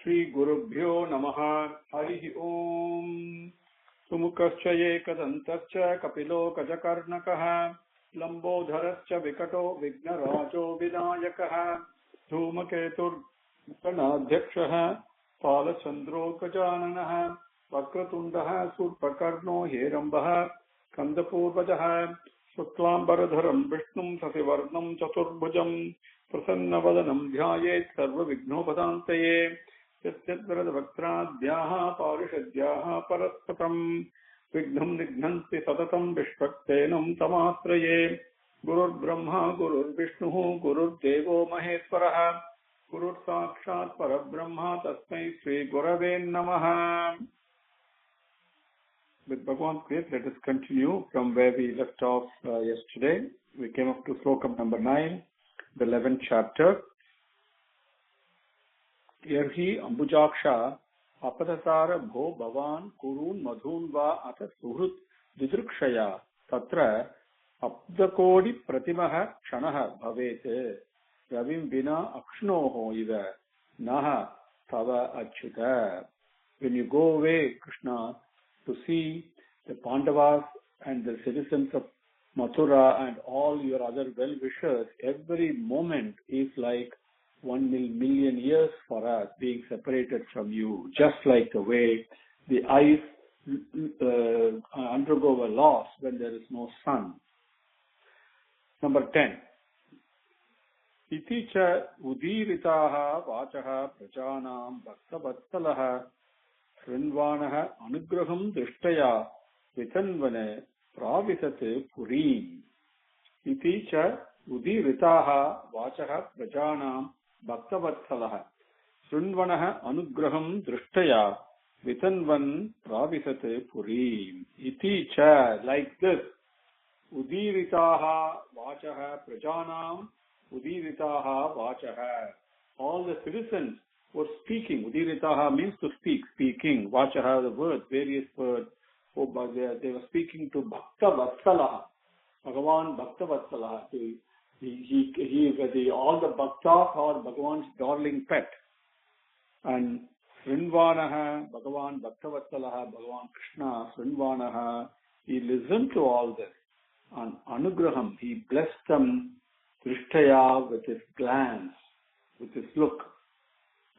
Shri Gurubhyo Namaha Harihi Om Sumukascha Ekadantascha Kapilo Kajakarnakaha Lambodharascha Vikato Vignarajo Vinayakaha Dhumaketur Kanadhyakshaha Palachandro Kajananaha Vakratundaha Surpakarno Herambaha Kandapurvajaha Shuklambaradharam Vishnum Sasivarnam Chaturbhujam Prasannavadanam Dhyayet Sarva Vignopadantaye Yatyadvaradavaktraadhyaha Parishadhyaha Parastatam Vignam Nignanti Satatam Vishvaktenam Tamastraye Gurur Brahma Gurur Vishnu Gurur Devo Maheswaraha Gurur Sakshat Parabrahma Tasmai Sri Gurave Namaha. With Bhagavan's grace, let us continue from where we left off yesterday. We came up to slokam number 9, the 11th chapter. Yerhi Ambujaksha Apadasara Bho Bhavan Kurun Madhun Va Ata Suhrut Didrukshaya Tatra Abdakodi Pratimaha Kshanaha Bhavete Ravim Vina Akshnoho Iva Naha Tava Achyuta. When you go away, Krishna, to see the Pandavas and the citizens of Mathura and all your other well-wishers, every moment is like 1 million years for us being separated from you, just like the way the ice undergo a loss when there is no sun. Number 10. Iti cha udiritaha vachaha prajanam bhaktavatsalaha Srinvanaha anugraham drishtaya vitanvane pravisate purim. Iti cha udiritaha vachaha prajanam bhaktavatsalaha Srinvanaha anugraham drishtaya vitanvan pravisate purim. Iti cha, like this, udiritaha vachaha prajanam udiritaha vachaha. All the citizens were speaking. Udiritaha means to speak, speaking. Vachaha, the words, various words. Oh, but they were speaking to Bhakta Vatsalaha. Bhagavan Bhakta Vatsalaha. He is all the Bhaktas are Bhagavan's darling pet. And Srinvanaha, Bhagavan Bhakta Vatsalaha, Bhagavan Krishna, Srinvanaha, he listened to all this. And Anugraham, he blessed them, Drishtaya, with his glance, with his look.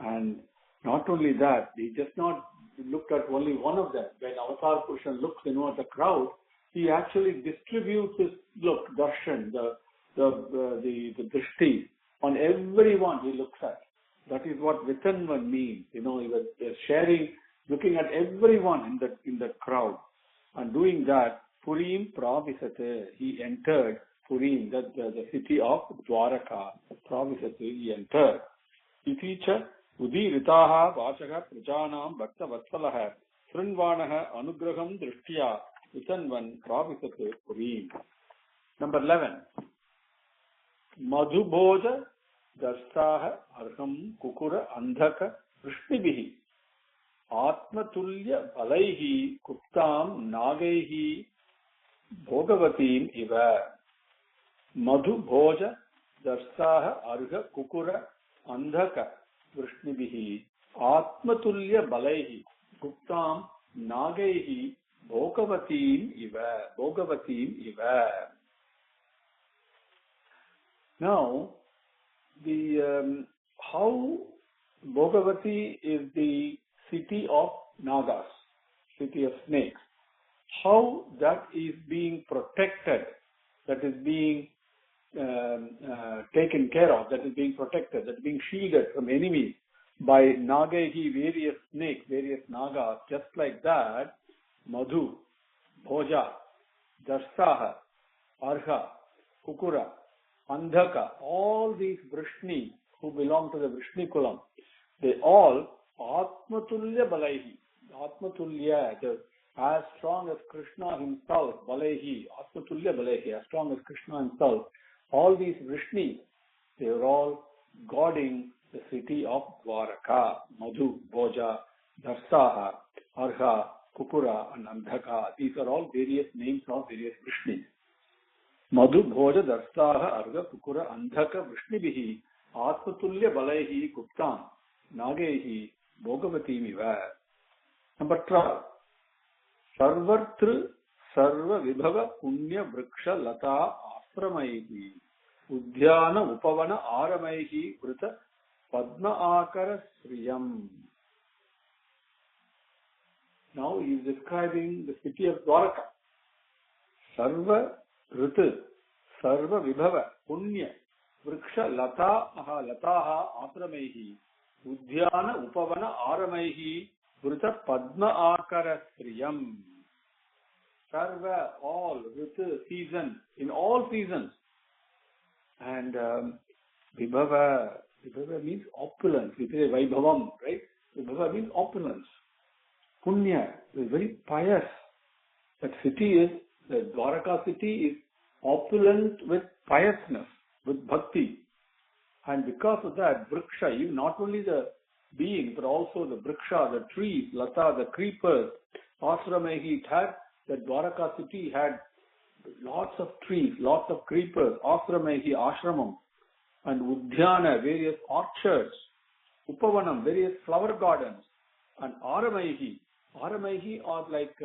And not only that, he just not looked at only one of them. When Avatar Purusha looks, at the crowd, he actually distributes his look, darshan, the drishti, on everyone he looks at. That is what Vitanvan means. He was sharing, looking at everyone in that crowd. And doing that, Purim Pravisate, he entered Purim, the city of Dwaraka. Pravisate, he entered. Iticha Udiritaha Vachaha Prajanam Bhakta Vatsalaha Srinvanaha Anugraham Drishtya Vitanvan Pravisate Purim. Number 11. Madhubhoja Darstaha Arham Kukura Andhaka Vrishnibihi Atmatulya Balaihi Kuptam Nagaihi Bhogavatim Iva. Madhubhoja Darstaha Arha Kukura Andhaka Vrishnibihi Atmatulya Balaihi Guptam Nagaihi Bhogavatim Iva. Now, how Bhogavati is the city of Nagas, city of snakes. How that is being protected, that is being taken care of, that is being protected, that is being shielded from enemies by Nagaihi, various snakes, various Nagas. Just like that, Madhu, Bhoja, Darsaha, Arha, Kukura, Andhaka, all these Vrishni who belong to the Vrishni Kulam, they all Atmatulya Balaihi, Atmatulya, as strong as Krishna himself, Balaihi, Atmatulya Balaihi, as strong as Krishna himself. All these Vrishnis, they are all guarding the city of Dwaraka, Madhu, Bhoja, Darsaha, Arha, Kukura, and Andhaka. These are all various names of various Vrishnis. Madhu, Bhoja, Darsaha, Arha, Kukura, Andhaka, Vrishnibihi, Atmatulya Balaihi, Guptam, Nagaihi, Bhogavati-miva. Number 12. Sarvatru Sarva Vibhava Punya Vriksha Lata Asramaihi Udhyana Upavana Aramaihi Vrita Padma Akara Sriyam. Now he is describing the city of Dwaraka. Sarva Ritu Sarva Vibhava Punya Vriksha Lataha Asramaihi Udhyana Upavana Aramaihi Vrita Padma Akara Sriyam. Sarva, all, Ritu, season, in all seasons. And Vibhava means opulence. We say Vaibhavam, right? Vibhava means opulence. Punya is very pious. That city is, the Dwaraka city is opulent with piousness, with bhakti. And because of that, Vriksha, even not only the beings, but also the Vriksha, the trees, Lata, the creepers, Asramehi, it had, the Dwaraka city had lots of trees, lots of creepers, Asramehi, ashramam, and Udhyana, various orchards, Upavanam, various flower gardens, and Aramaihi. Aramaihi are like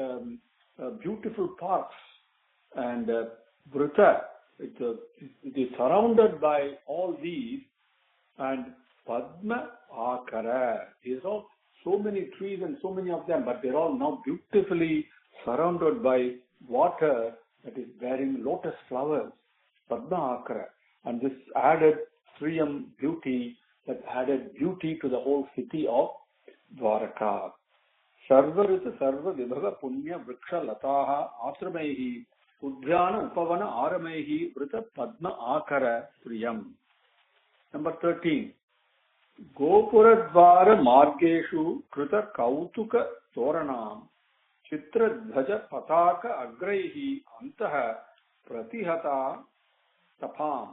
beautiful parks. And Vrita, it is surrounded by all these, and Padma Akara. These are so many trees and so many of them, but they're all now beautifully surrounded by water that is bearing lotus flowers. Padma Akara. And this added Sriyam, beauty, that added beauty to the whole city of Dwaraka. Sarva Rita Sarva Vibhava Punya Vriksha Lataha Asramaihi Udhyana Upavana Aramaihi Vrita Padma Akara Sriyam. Number 13. Gopuradvara Margeshu Krita Kautuka Toranam Chitradhaja Pataka Agraihi Antaha Pratihata Tapam.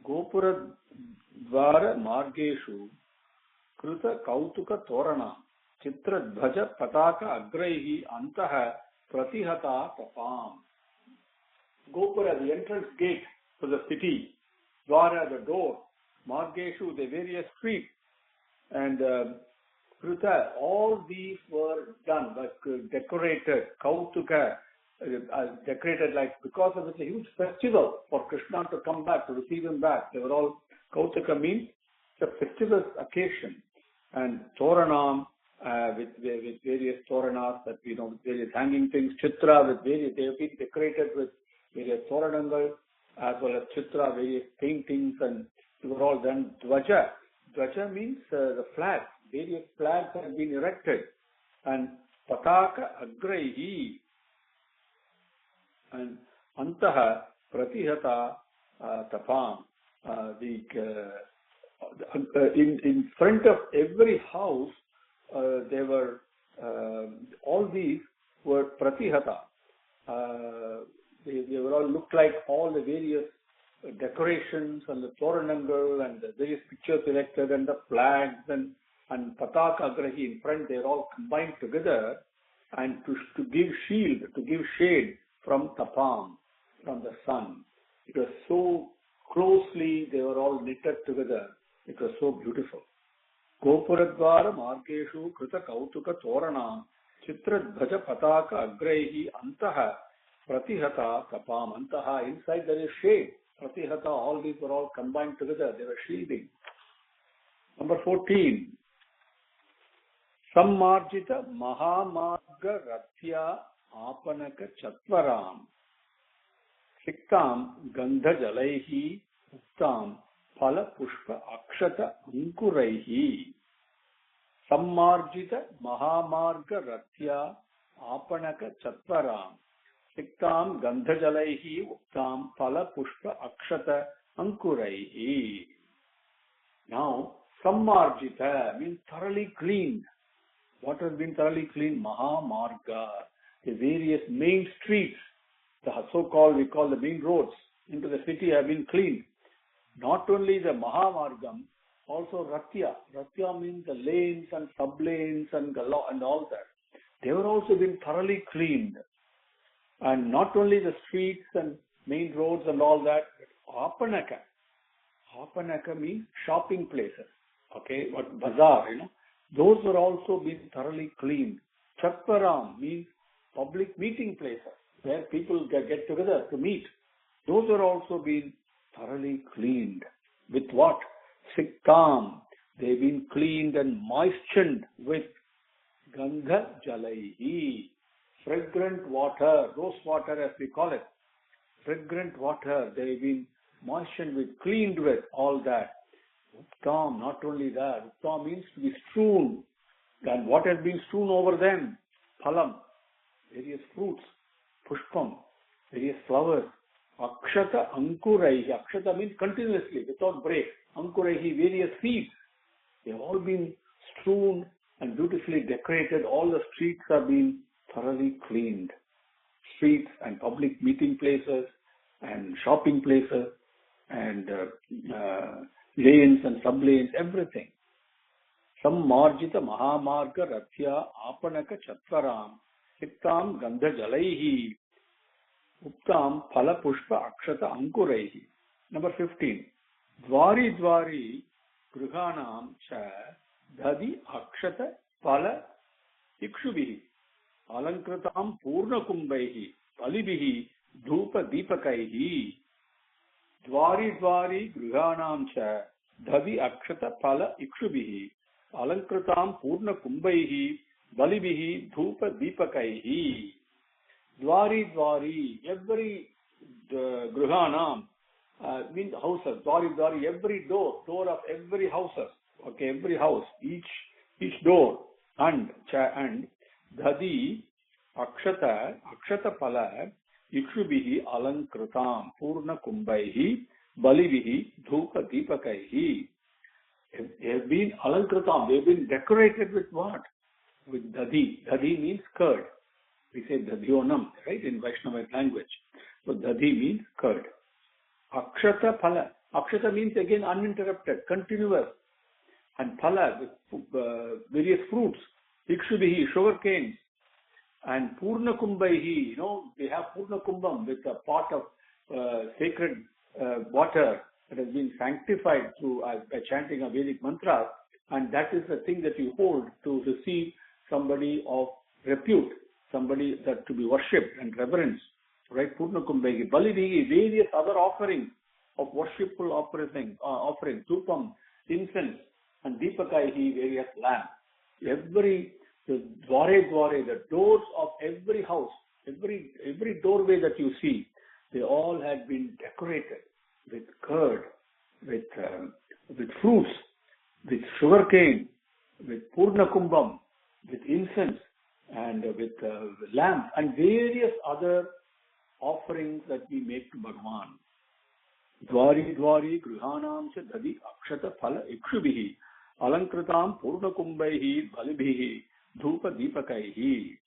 Gopuradvara Margeshu Krita Kautuka Toranam Chitradhaja Pataka Agraihi Antaha Pratihata Tapam. Gopura, the entrance gate to the city, Dwara, the door, Margeshu, the various streets, and Krita, all these were done, like decorated, Kautuka, decorated like, because of it's a huge festival for Krishna to come back, to receive him back. They were all, Kautuka means it's a festival occasion. And Toranam, with various Toranas that we know, with various hanging things, Chitra, with various, they have been decorated with various Toranangal, as well as Chitra, various paintings, and they were all done. Dvaja. Dvaja means the flag. Various flags have been erected. And Pataka Agraihi. And Antaha Pratihata Tapam. In front of every house, there were, all these were Pratihata. They were all looked like all the various decorations and the Toranangal and the various pictures erected and the flags and Pataka Agrahi in front, they're all combined together and to give shield, to give shade from Tapam, from the sun. It was so closely, they were all knitted together. It was so beautiful. Gopuradvara Margeshu Krita Kautuka Torana Chitradhaja Pataka Agraihi Antaha Pratihata Tapam. Antaha, inside there is shade. Pratihata, all these were all combined together. They were shielding. Number 14. Sammarjita Mahamarga Rathya Apanaka Chatvaram Siktam Gandha Jalaihi Uktam Phala Pushpa Akshata Ankuraihi. Sammarjita Mahamarga Rathya Apanaka Chatvaram Siktam Gandha Jalaihi Uktam Phala Pushpa Akshata Ankuraihi. Now, Sammarjita means thoroughly cleaned. What has been thoroughly cleaned? Mahamarga. The various main streets, the so-called, we call the main roads into the city have been cleaned. Not only the Mahamargam, also Rathya. Rathya means the lanes and sub-lanes and all that. They were also been thoroughly cleaned. And not only the streets and main roads and all that, but Apanaka. Apanaka means shopping places. Okay, what bazaar, Those were also been thoroughly cleaned. Chatparam means public meeting places where people get together to meet. Those are also been thoroughly cleaned. With what? Sikkam. They've been cleaned and moistened with Gandha Jalaihi. Fragrant water, rose water as we call it. Fragrant water. They've been moistened with, cleaned with all that. Uttam, not only that. Uttam means to be strewn. And what has been strewn over them? Phalam, various fruits. Pushpam, various flowers. Akshata Ankuraihi. Akshata means continuously, without break. Ankuraihi, various seeds. They have all been strewn and beautifully decorated. All the streets have been thoroughly cleaned. Streets and public meeting places and shopping places and lanes and sub-lanes, everything. Sammarjita Mahamarga Rathya Apanaka Chatvaram Siktam Gandha Jalaihi Uttam Phala Pushpa Akshata Ankuraihi. Number 15. Dwari Dwari Gruhanam Cha Dadi Akshata Phala Ikshubihi Alankritam Purna Kumbaihi Palibihi Dhupa Deepakaihi. Dwari Dwari Gruhanam Cha Dadi Akshata Phala Ikshubihi Alankritam Purna Kumbaihi Balibihi Dhupa Deepakaihi. Dwari Dwari, every Gruhanam means houses. Dwari Dwari, every door of every houses. Okay, every house, each door, and Dadi Akshata Pala Ikshubihi Alankritam Purna Kumbaihi Balibihi Dhupa Deepakaihi. They have been Alankritam, they have been decorated with what? With Dadi. Dadi means curd. We say Dadhyonam, right, in Vaishnava language. So Dadi means curd. Akshata Phala. Akshata means again uninterrupted, continuous. And Phala, with various fruits. Ikshubihi, sugar canes. And Purna Kumbaihi, they have Purna Kumbam with a pot of sacred water that has been sanctified through by chanting a Vedic mantra. And that is the thing that you hold to receive somebody of repute, somebody that to be worshipped and reverenced, right? Purna Kumbaihi, Balibihi, various other offerings of worshipful offerings, Dhupam, incense, and Deepakaihi, various lamps. The Dware, the doors of every house, every doorway that you see, they all had been decorated with curd, with fruits, with sugarcane, with Purna Kumbam, with incense, and with lamp, and various other offerings that we make to Bhagavan. Dwari Dwari Gruhanam Cha Dadi Akshata Phala Ikshubihi Alankritam Purna Kumbaihi Balibihi Dhupa Deepakaihi.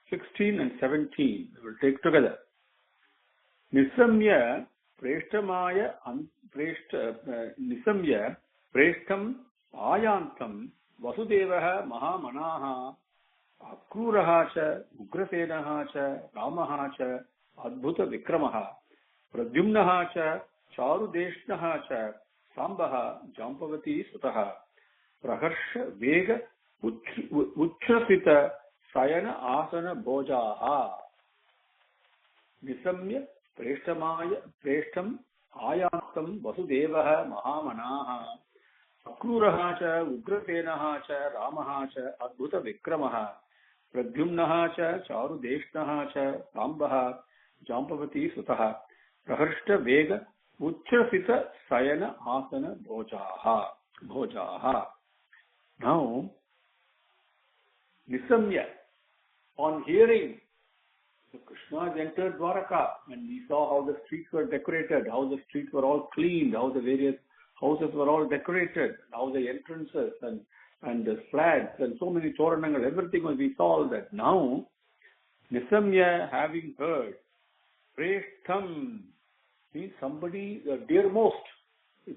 16 and 17 we will take together. Nisamya Preshtamaya Nisamya Preshtam Ayantam Vasudevaha Mahamanaha Akruraha Cha Ugrasenaha Cha Ramaha Cha Adbhuta Vikramaha Pradyumnaha Cha Charudeshnaha Cha Sambaha Jampavati Sutaha Praharsha Vega Uchrasita Sayana Asana Bhojaha. Nisamya Preshtam Ayantam Vasudevaha Mahamanaha Akruraha Cha Ugrasenaha Cha Ramaha Cha Adbhuta Vikramaha Pradyumnaha Cha Charudeshnaha Cha Sambaha Jampavati Sutaha Praharshta Vega Uchrasita Sayana Asana Bhojaha. Now, Nisamya, on hearing Krishna has entered Dwaraka, and we saw how the streets were decorated, how the streets were all cleaned, how the various houses were all decorated, how the entrances and the flags and so many toranangal, everything was, we saw all that. Now, Nisamya, having heard, Preshtam means somebody, the dearmost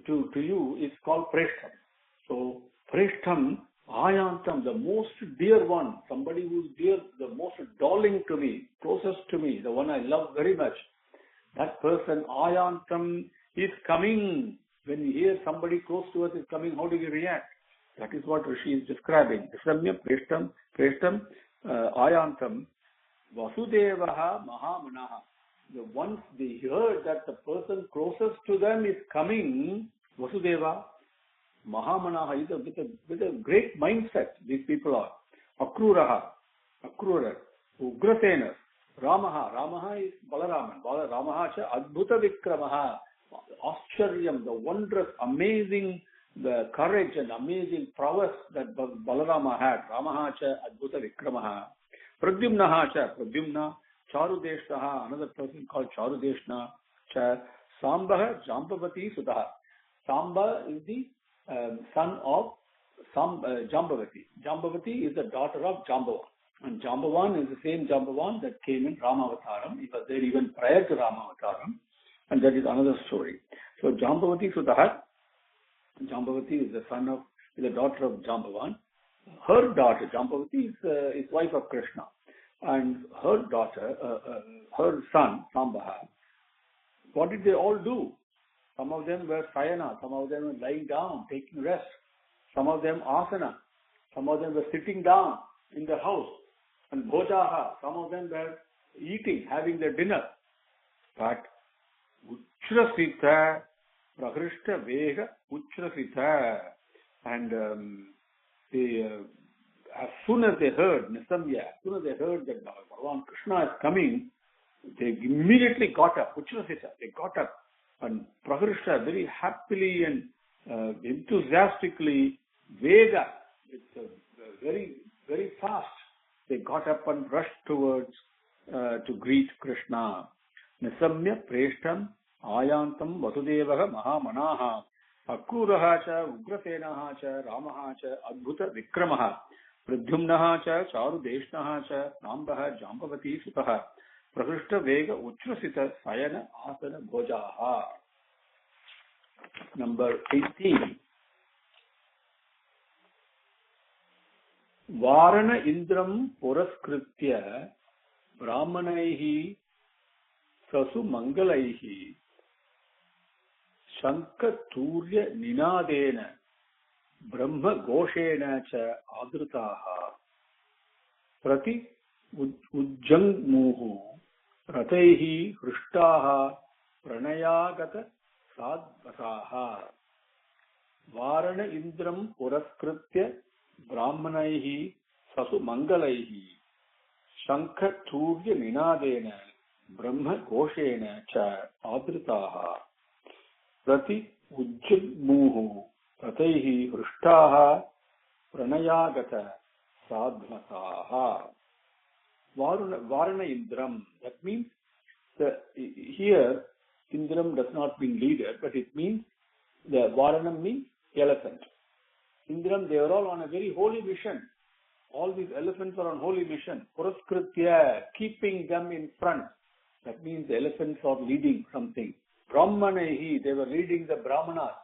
to you is called Preshtam. So, Preshtam, Ayantam, the most dear one, somebody who is dear, the most darling to me, closest to me, the one I love very much. That person, Ayantam, is coming. When we hear somebody close to us is coming, how do we react? That is what Rishi is describing. Samya Preshtam Ayantam Vasudevaha Mahamanaha. Once they heard that the person closest to them is coming, Vasudeva Mahamanaha is with a great mindset. These people are Akrura, Ugrasena, Ramaha is Balaraman. Ramaha cha Adbhuta Vikramaha. Auscharya, the wondrous, amazing, the courage and amazing prowess that Balarama had. Ramaha cha Adbhuta Vikramaha. Pradyumnaha cha Pradyumna. Charudeshnaha, another person called Charudeshna. Cha Sambaha Jambavati Sudaha. Samba is the son of Jambavati. Jambavati is the daughter of Jambavan. And Jambavan is the same Jambavan that came in Ramavataram. He was there even prior to Ramavataram. And that is another story. So Jambavati Sudaha. Jambavati is the daughter of Jambavan. Her daughter, Jambavati, is wife of Krishna. And her daughter, her son, Sambaha, what did they all do? Some of them were sayana, some of them were lying down, taking rest. Some of them asana, some of them were sitting down in the house. And bhojaha, some of them were eating, having their dinner. But Uchrasita, Prakrishta Vega, Uchrasita. And as soon as they heard Nisamya, as soon as they heard that Bhagavan Krishna is coming, they immediately got up. Uchrasita, they got up. And Prakrishta very happily and enthusiastically, Vega, it's very, very fast. They got up and rushed towards to greet Krishna. Nisamya Preshtam Ayantam Vasudevaha Mahamanaha Akruraha cha Ugrasenaha cha Ramaha cha Adbhuta Vikramaha Pradyumnaha cha Charudeshnaha cha Nambaha Jambavati Sutaha Prakrishta Vega Uchrasita Sayana Asana Bhojaha. Number 18. Varana Indram Puraskritya Brahmanaihi Sasu Mangalaihi Shankha Turya Ninadena Brahma Goshena cha Adrutaha Prati Ujjangmuhu Rataihi Hrishtaha Pranayagata Sadvasaha. Varana Indram Puraskritya Brahmanaihi Sasu Mangalaihi Shankha Turya Ninadena Brahma Goshena cha Adritaha Prati Ujjagmuhu Tataihi Hrishtaha Pranayagata Sadvasaha. Varana Indram. That means here Indram does not mean leader, but it means the Varanam means elephant. Indram, they are all on a very holy mission. All these elephants are on holy mission. Puraskritya, keeping them in front. That means the elephants are leading something. Brahmanaihi, they were leading the Brahmanas.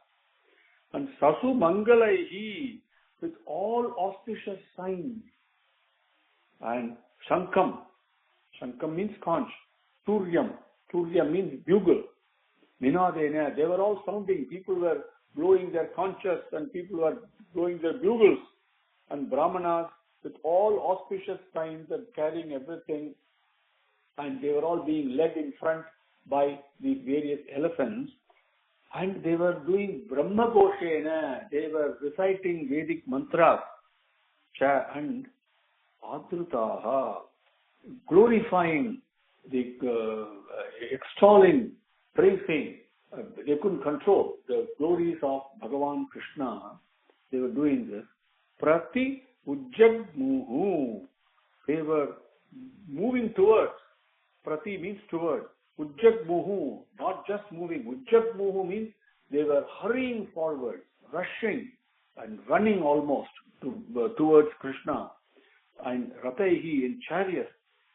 And Sasu Mangalaihi, with all auspicious signs. And Shankam. Shankam means conch. Turyam. Turya means bugle. Ninadena. They were all sounding. People were blowing their conches and people were blowing their bugles. And Brahmanas with all auspicious signs and carrying everything. And they were all being led in front by these various elephants. And they were doing Brahma Goshena. They were reciting Vedic mantras. And Adrutaha, glorifying, extolling, praising. They couldn't control the glories of Bhagavan Krishna. They were doing this. Prati Ujjagmuhu. They were moving towards. Prati means towards. Ujjagmuhu, not just moving. Ujjagmuhu means they were hurrying forward, rushing and running almost towards Krishna. And Rataihi in chariots.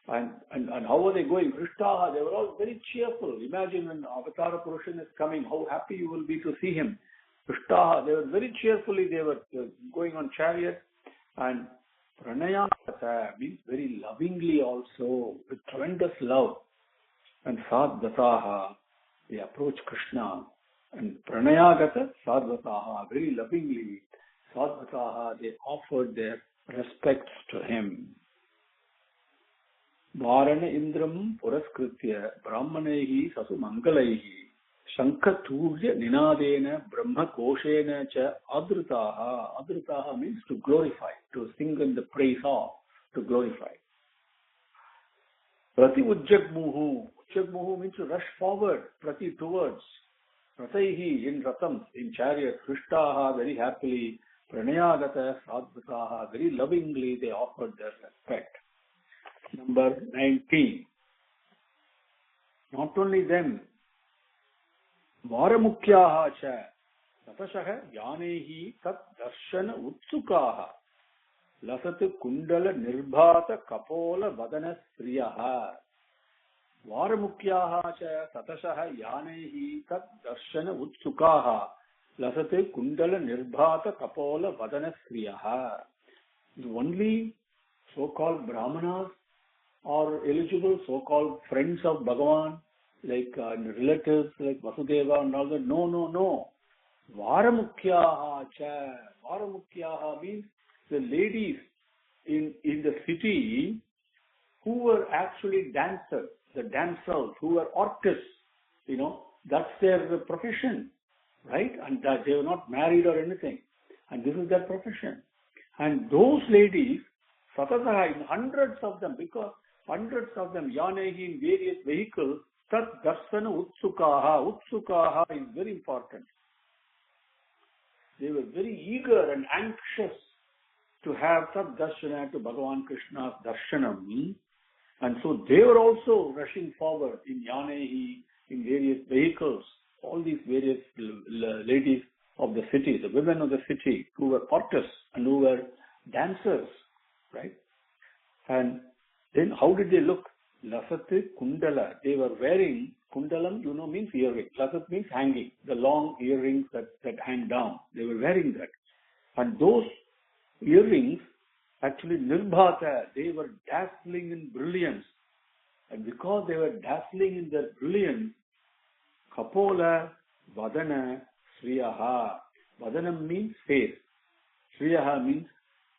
And how were they going? Rishtaha, they were all very cheerful. Imagine when Avatara Purushan is coming, how happy you will be to see him. Rishtaha, they were very cheerfully, they were going on chariots. And Pranayagata means very lovingly also, with tremendous love. And Sadvasaha, they approach Krishna. And Pranayagata, Sadvasaha, very lovingly. Sadhakaha, they offered their respects to him. Varana Indram Puraskritya Brahmanehi Sasu Mangalaihi Shankatuvya Ninadena Brahma Koshena Cha Adrutaha. Adrutaha means to glorify, to sing in the praise of, to glorify. Prati Ujjagmuhu. Ujjagmuhu means to rush forward, Prati towards. Prataihi in Ratams, in chariots, Krishtaha very happily, Pranayagata Sadhakaha very lovingly they offered their respect. Number 19. Not only them, Varamukyaha cha Satashaha Yanehi Tat Darshana Utsukaha Lasat Kundala Nirbhata Kapola Vadana Sriyaha Varamukyaha cha Satashaha Yanehi Tat Darshana Utsukaha Lasat Kundala Nirbhata Kapola Vadana Sriyaha. The only so-called Brahmanas or eligible so-called friends of Bhagavan, like relatives like Vasudeva and all that. No. Varamukyaha cha. Varamukyaha means the ladies in the city who were actually dancers, the damsels who were artists, that's their profession, right? And that they were not married or anything. And this is their profession. And those ladies, Satasaha, in hundreds of them, Yanehi in various vehicles, Tat Darsana Utsukaha. Utsukaha is very important. They were very eager and anxious to have Tat Darshana, to Bhagavan Krishna's Darshanam. And so they were also rushing forward in Yanehi, in various vehicles. All these various ladies of the city, the women of the city, who were artists and who were dancers, right? And then how did they look? Lasat Kundala. They were wearing, Kundalam, means earring. Lasat means hanging, the long earrings that hang down. They were wearing that. And those earrings, actually Nirbhata, they were dazzling in brilliance. And because they were dazzling in their brilliance, Kapola Vadana Sriyaha. Vadanam means face. Sriyaha means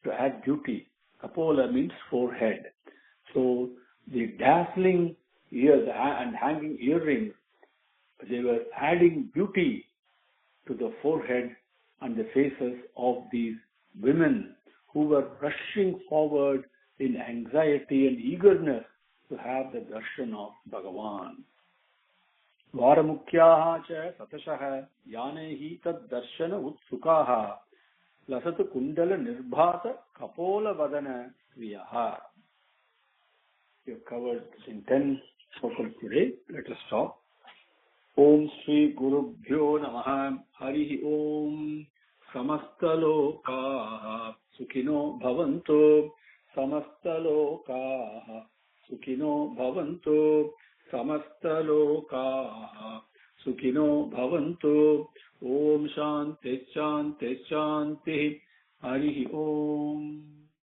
to add beauty. Kapola means forehead. So the dazzling ears and hanging earrings, they were adding beauty to the forehead and the faces of these women who were rushing forward in anxiety and eagerness to have the darshan of Bhagavan. Varamukyaha cha Satashaha Yanehi Tad Darshana Utsukaha Lasat Kundala Nirbhata Kapola Vadana Kriyaha. We have covered in 10 slokams today. Let us stop. Om Sri Guru Bhyo Namaha Harihi Om Samastalokaha Sukhino Bhavanto Samastalokaha Sukhino Bhavanto Samastalokaha Sukhino Bhavanto Om Shanti Shanti Shanti Harihi Om.